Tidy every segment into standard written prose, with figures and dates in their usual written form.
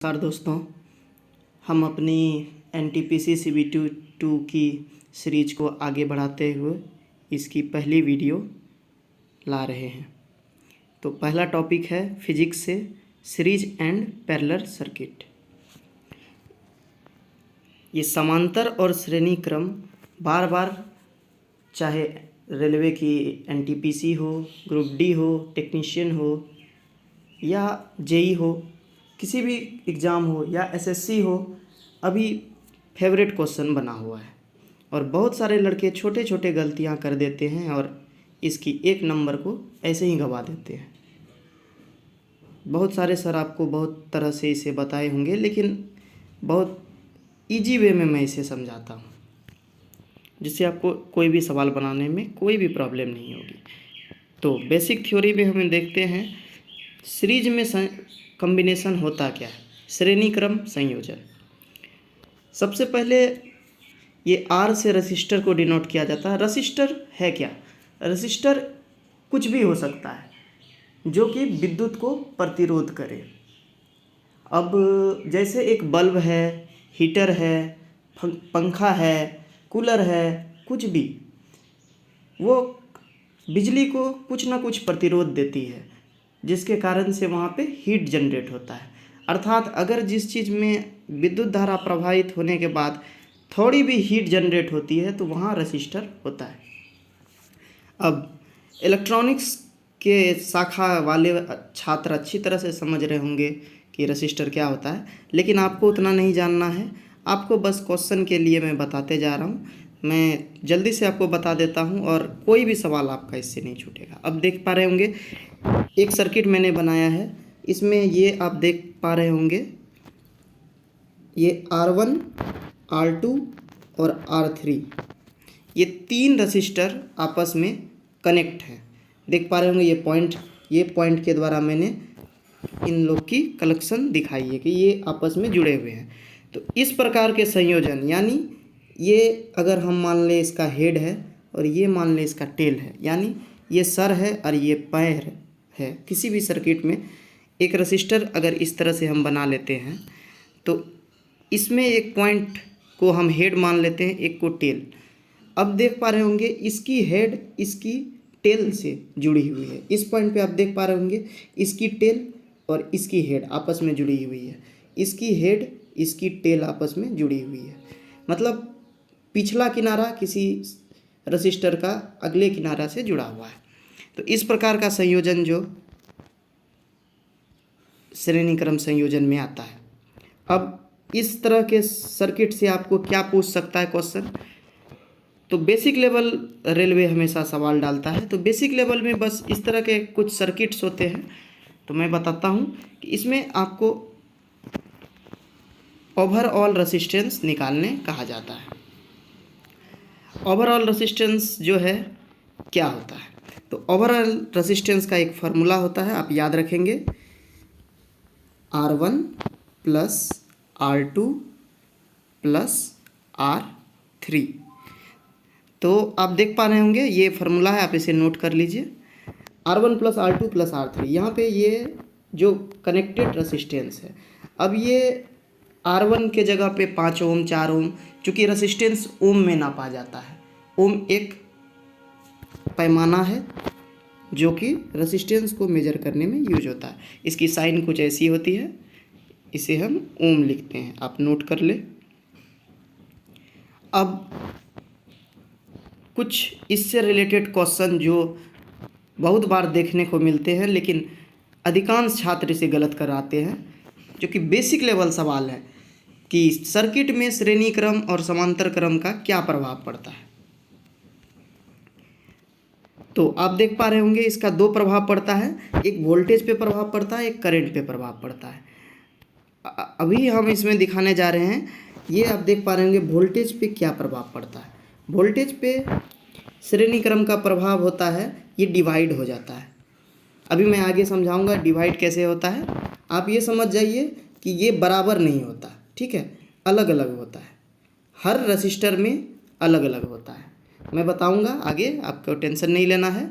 नमस्कार दोस्तों, हम अपनी NTPC CBT2 की सीरीज को आगे बढ़ाते हुए इसकी पहली वीडियो ला रहे हैं। तो पहला टॉपिक है फिजिक्स से सीरीज एंड पैरेलल सर्किट। ये समांतर और श्रेणी क्रम बार बार, चाहे रेलवे की NTPC हो, ग्रुप डी हो, टेक्नीशियन हो या JEE हो, किसी भी एग्ज़ाम हो या SSC हो, अभी फेवरेट क्वेश्चन बना हुआ है। और बहुत सारे लड़के छोटे छोटे गलतियां कर देते हैं और इसकी एक नंबर को ऐसे ही गंवा देते हैं। बहुत सारे सर आपको बहुत तरह से इसे बताए होंगे, लेकिन बहुत इजी वे में मैं इसे समझाता हूँ, जिससे आपको कोई भी सवाल बनाने में कोई भी प्रॉब्लम नहीं होगी। तो बेसिक थ्योरी में हमें देखते हैं सीरीज में कॉम्बिनेशन होता क्या है। श्रेणी क्रम संयोजन। सबसे पहले ये R से रजिस्टर को डिनोट किया जाता है। रजिस्टर है क्या? रजिस्टर कुछ भी हो सकता है जो कि विद्युत को प्रतिरोध करे। अब जैसे एक बल्ब है, हीटर है, पंखा है, कूलर है, कुछ भी, वो बिजली को कुछ ना कुछ प्रतिरोध देती है, जिसके कारण से वहाँ पे हीट जनरेट होता है। अर्थात अगर जिस चीज़ में विद्युत धारा प्रवाहित होने के बाद थोड़ी भी हीट जनरेट होती है तो वहाँ रजिस्टर होता है। अब इलेक्ट्रॉनिक्स के शाखा वाले छात्र अच्छी तरह से समझ रहे होंगे कि रजिस्टर क्या होता है, लेकिन आपको उतना नहीं जानना है। आपको बस क्वेश्चन के लिए मैं बताते जा रहा हूँ। मैं जल्दी से आपको बता देता हूँ और कोई भी सवाल आपका इससे नहीं छूटेगा। अब देख पा रहे होंगे एक सर्किट मैंने बनाया है। इसमें ये आप देख पा रहे होंगे, ये R1, R2 और R3, ये तीन रजिस्टर आपस में कनेक्ट हैं। देख पा रहे होंगे ये पॉइंट के द्वारा मैंने इन लोग की कलेक्शन दिखाई है कि ये आपस में जुड़े हुए हैं। तो इस प्रकार के संयोजन, यानी ये अगर हम मान लें इसका हेड है और ये मान लें इसका टेल है, यानी ये सर है और ये पैर है। किसी भी सर्किट में एक रजिस्टर अगर इस तरह से हम बना लेते हैं तो इसमें एक पॉइंट को हम हेड मान लेते हैं, एक को टेल। अब देख पा रहे होंगे इसकी हेड इसकी टेल से जुड़ी हुई है। इस पॉइंट पे आप देख पा रहे होंगे इसकी टेल और इसकी हेड आपस में जुड़ी हुई है। इसकी हेड इसकी टेल आपस में जुड़ी हुई है। मतलब पिछला किनारा किसी रजिस्टर का अगले किनारा से जुड़ा हुआ है। तो इस प्रकार का संयोजन जो श्रेणी क्रम संयोजन में आता है। अब इस तरह के सर्किट से आपको क्या पूछ सकता है क्वेश्चन? तो बेसिक लेवल रेलवे हमेशा सवाल डालता है। तो बेसिक लेवल में बस इस तरह के कुछ सर्किट्स होते हैं। तो मैं बताता हूँ कि इसमें आपको ओवरऑल रेजिस्टेंस निकालने कहा जाता है। ओवरऑल रेजिस्टेंस जो है क्या होता है? तो ओवरऑल रेजिस्टेंस का एक फार्मूला होता है, आप याद रखेंगे, R1 plus R2 plus R3। तो आप देख पा रहे होंगे ये फार्मूला है, आप इसे नोट कर लीजिए। R1 plus R2 plus R3, यहाँ पे ये जो कनेक्टेड रेजिस्टेंस है। अब ये R1 के जगह पे 5 ओम 4 ओम, चूँकि रेजिस्टेंस ओम में नापा जाता है। ओम एक पैमाना है जो कि रेजिस्टेंस को मेजर करने में यूज होता है। इसकी साइन कुछ ऐसी होती है, इसे हम ओम लिखते हैं, आप नोट कर ले। अब कुछ इससे रिलेटेड क्वेश्चन जो बहुत बार देखने को मिलते हैं, लेकिन अधिकांश छात्र इसे गलत कराते हैं, जो कि बेसिक लेवल सवाल है कि सर्किट में श्रेणी क्रम और समांतर क्रम का क्या प्रभाव पड़ता है। तो आप देख पा रहे होंगे इसका दो प्रभाव पड़ता है, एक वोल्टेज पे प्रभाव पड़ता है, एक करंट पे प्रभाव पड़ता है। अभी हम इसमें दिखाने जा रहे हैं। ये आप देख पा रहे होंगे वोल्टेज पे क्या प्रभाव पड़ता है। वोल्टेज पे श्रेणी क्रम का प्रभाव होता है, ये डिवाइड हो जाता है। अभी मैं आगे समझाऊंगा डिवाइड कैसे होता है। आप ये समझ जाइए कि ये बराबर नहीं होता, ठीक है, अलग अलग होता है। हर रजिस्टर में अलग अलग होता है। मैं बताऊंगा आगे, आपको टेंशन नहीं लेना है।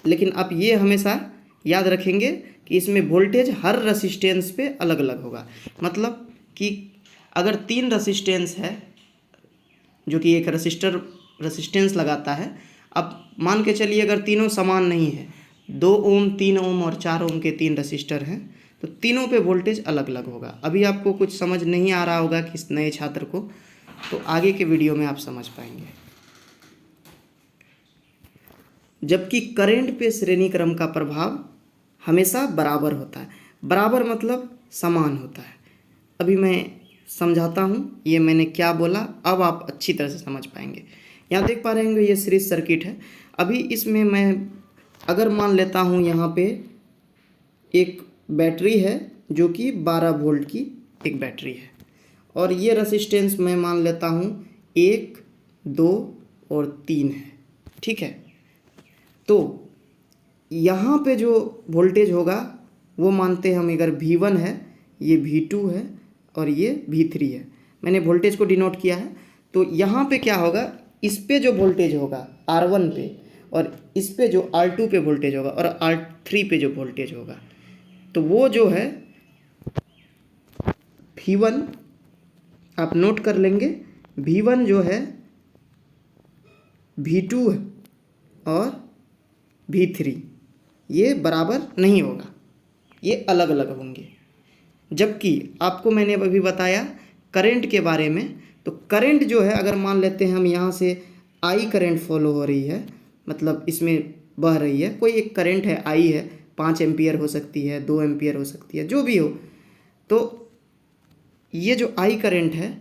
लेकिन आप ये हमेशा याद रखेंगे कि इसमें वोल्टेज हर रेसिस्टेंस पे अलग अलग होगा। मतलब कि अगर 3 रेसिस्टेंस है जो कि एक रेसिस्टेंस लगाता है, अब मान के चलिए अगर तीनों समान नहीं है, 2 ओम, 3 ओम और 4 ओम के 3 रेसिस्टर हैं, तो तीनों पे वोल्टेज अलग अलग होगा। अभी आपको कुछ समझ नहीं आ रहा होगा किस नए छात्र को, तो आगे के वीडियो में आप समझ पाएंगे। जबकि करंट पे श्रेणी क्रम का प्रभाव हमेशा बराबर होता है। बराबर मतलब समान होता है। अभी मैं समझाता हूँ ये मैंने क्या बोला, अब आप अच्छी तरह से समझ पाएंगे। यहाँ देख पा रहे होंगे ये सीरीज सर्किट है। अभी इसमें मैं अगर मान लेता हूँ यहाँ पे एक बैटरी है जो कि 12 वोल्ट की एक बैटरी है, और ये रेसिस्टेंस मैं मान लेता हूँ 1, 2 और 3 है। ठीक है, तो यहाँ पे जो वोल्टेज होगा वो मानते हैं हम, अगर V1 है, ये V2 है और ये V3 है। मैंने वोल्टेज को डिनोट किया है। तो यहाँ पे क्या होगा, इस पे जो वोल्टेज होगा R1 पे, और इस पे जो R2 पे वोल्टेज होगा, और R3 पे जो वोल्टेज होगा, तो वो जो है V1 आप नोट कर लेंगे। V1 जो है V2 और V3 ये बराबर नहीं होगा, ये अलग अलग होंगे। जबकि आपको मैंने अभी बताया करंट के बारे में, तो करंट जो है अगर मान लेते हैं हम यहाँ से I करंट फॉलो हो रही है, मतलब इसमें बह रही है, कोई एक करंट है I है, 5 एम्पियर हो सकती है, 2 एम्पियर हो सकती है, जो भी हो। तो ये जो I करंट है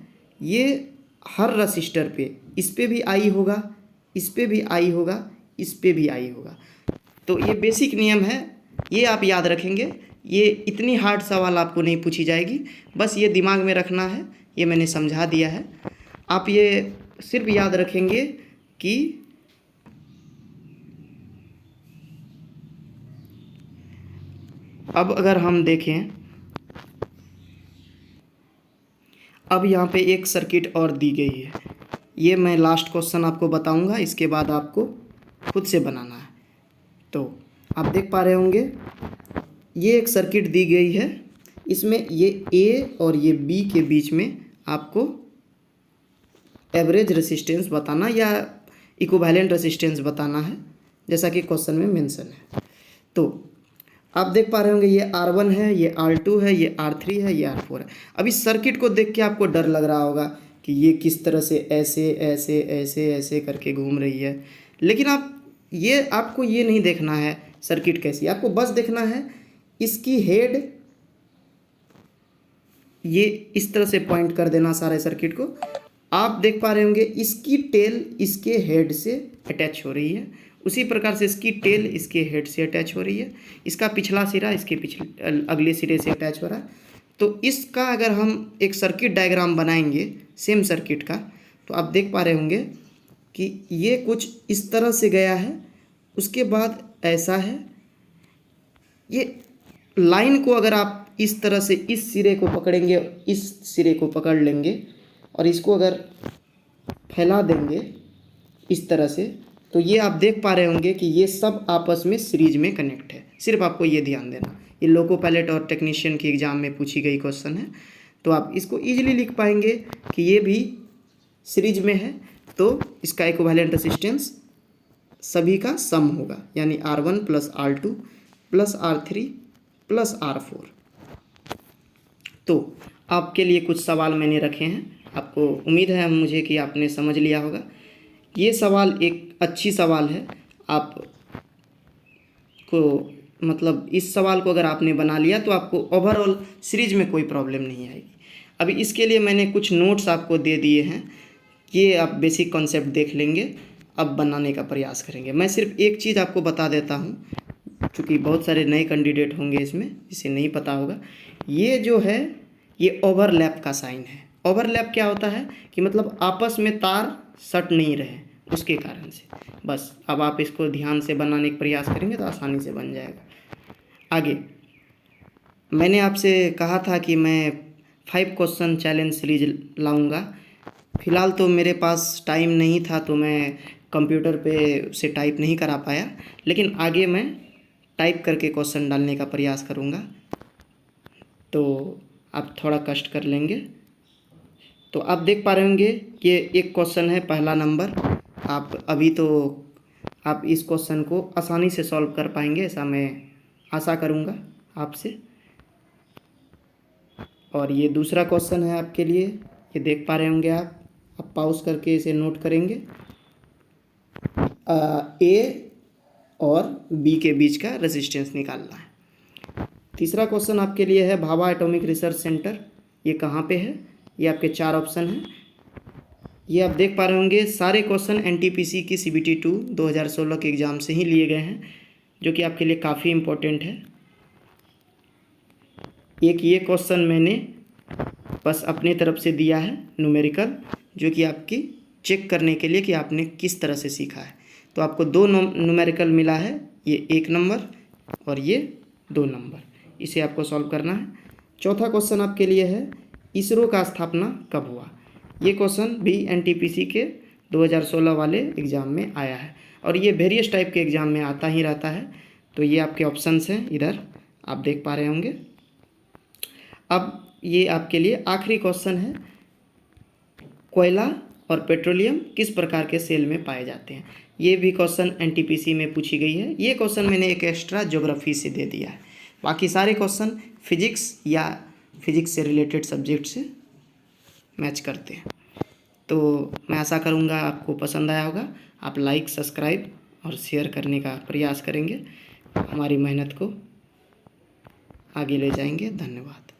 ये हर रजिस्टर पे, इस पे भी I होगा, इस पे भी I होगा, इस पे भी I होगा। तो ये बेसिक नियम है, ये आप याद रखेंगे। ये इतनी हार्ड सवाल आपको नहीं पूछी जाएगी, बस ये दिमाग में रखना है, ये मैंने समझा दिया है। आप ये सिर्फ याद रखेंगे कि अब अगर हम देखें, अब यहाँ पे एक सर्किट और दी गई है। ये मैं लास्ट क्वेश्चन आपको बताऊंगा, इसके बाद आपको खुद से बनाना है। तो आप देख पा रहे होंगे ये एक सर्किट दी गई है, इसमें ये A और ये B के बीच में आपको एवरेज रेसिस्टेंस बताना या इक्विवेलेंट रेसिस्टेंस बताना है, जैसा कि क्वेश्चन में मेंशन है। तो आप देख पा रहे होंगे ये R1 है, ये R2 है, ये R3 है, ये R4 है। अब इस सर्किट को देख के आपको डर लग रहा होगा कि ये किस तरह से ऐसे ऐसे ऐसे ऐसे करके घूम रही है, लेकिन आपको ये नहीं देखना है सर्किट कैसी, आपको बस देखना है इसकी हेड, ये इस तरह से पॉइंट कर देना सारे सर्किट को। आप देख पा रहे होंगे इसकी टेल इसके हेड से अटैच हो रही है, उसी प्रकार से इसकी टेल इसके हेड से अटैच हो रही है, इसका पिछला सिरा इसके अगले सिरे से अटैच हो रहा है। तो इसका अगर हम एक सर्किट डायग्राम बनाएंगे सेम सर्किट का, तो आप देख पा रहे होंगे कि ये कुछ इस तरह से गया है, उसके बाद ऐसा है। ये लाइन को अगर आप इस तरह से इस सिरे को पकड़ेंगे, इस सिरे को पकड़ लेंगे और इसको अगर फैला देंगे इस तरह से, तो ये आप देख पा रहे होंगे कि ये सब आपस में सीरीज में कनेक्ट है। सिर्फ आपको ये ध्यान देना, ये लोको पायलट और टेक्नीशियन की एग्जाम में पूछी गई क्वेश्चन है, तो आप इसको इजीली लिख पाएंगे कि ये भी सीरीज में है, तो इसका इक्विवेलेंट रेसिस्टेंस सभी का सम होगा, यानी R1 plus R2 plus R3 plus R4। तो आपके लिए कुछ सवाल मैंने रखे हैं, आपको उम्मीद है मुझे कि आपने समझ लिया होगा। ये सवाल एक अच्छी सवाल है, आप को मतलब इस सवाल को अगर आपने बना लिया तो आपको ओवरऑल सीरीज में कोई प्रॉब्लम नहीं आएगी। अभी इसके लिए मैंने कुछ नोट्स आपको दे दिए हैं, ये आप बेसिक कॉन्सेप्ट देख लेंगे, अब बनाने का प्रयास करेंगे। मैं सिर्फ एक चीज़ आपको बता देता हूँ, क्योंकि बहुत सारे नए कैंडिडेट होंगे इसमें जिसे नहीं पता होगा। ये जो है ये ओवरलैप का साइन है। ओवरलैप क्या होता है कि मतलब आपस में तार सट नहीं रहे, उसके कारण से। बस अब आप इसको ध्यान से बनाने का प्रयास करेंगे तो आसानी से बन जाएगा। आगे मैंने आपसे कहा था कि मैं 5 क्वेश्चन चैलेंज सीरीज लाऊंगा। फ़िलहाल तो मेरे पास टाइम नहीं था, तो मैं कंप्यूटर पे से टाइप नहीं करा पाया, लेकिन आगे मैं टाइप करके क्वेश्चन डालने का प्रयास करूँगा, तो आप थोड़ा कष्ट कर लेंगे। तो आप देख पा रहे होंगे कि एक क्वेश्चन है पहला नंबर। आप अभी तो आप इस क्वेश्चन को आसानी से सॉल्व कर पाएंगे, ऐसा मैं आशा करूँगा आपसे। और ये दूसरा क्वेश्चन है आपके लिए, ये देख पा रहे होंगे आप पॉज करके इसे नोट करेंगे। ए और बी के बीच का रेजिस्टेंस निकालना है। तीसरा क्वेश्चन आपके लिए है भाभा एटॉमिक रिसर्च सेंटर, ये कहाँ पे है? ये आपके 4 ऑप्शन हैं। ये आप देख पा रहे होंगे सारे क्वेश्चन एनटीपीसी की CBT 2 2016 के एग्ज़ाम से ही लिए गए हैं, जो कि आपके लिए काफ़ी इम्पोर्टेंट है। एक ये क्वेश्चन मैंने बस अपने तरफ से दिया है न्यूमेरिकल, जो कि आपकी चेक करने के लिए कि आपने किस तरह से सीखा है। तो आपको 2 न्यूमेरिकल मिला है, ये 1 नंबर और ये 2 नंबर, इसे आपको सॉल्व करना है। चौथा क्वेश्चन आपके लिए है इसरो का स्थापना कब हुआ? ये क्वेश्चन भी एनटीपीसी के 2016 वाले एग्ज़ाम में आया है और ये वेरियस टाइप के एग्ज़ाम में आता ही रहता है। तो ये आपके ऑप्शंस हैं, इधर आप देख पा रहे होंगे। अब ये आपके लिए आखिरी क्वेश्चन है, कोयला और पेट्रोलियम किस प्रकार के सेल में पाए जाते हैं? ये भी क्वेश्चन एनटीपीसी में पूछी गई है। ये क्वेश्चन मैंने एक एक्स्ट्रा ज्योग्राफी से दे दिया है, बाकी सारे क्वेश्चन फिजिक्स या फिजिक्स से रिलेटेड सब्जेक्ट से मैच करते हैं। तो मैं आशा करूँगा आपको पसंद आया होगा। आप लाइक, सब्सक्राइब और शेयर करने का प्रयास करेंगे, हमारी मेहनत को आगे ले जाएंगे। धन्यवाद।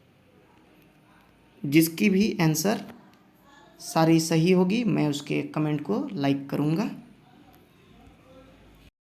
जिसकी भी आंसर सारी सही होगी मैं उसके कमेंट को लाइक करूँगा।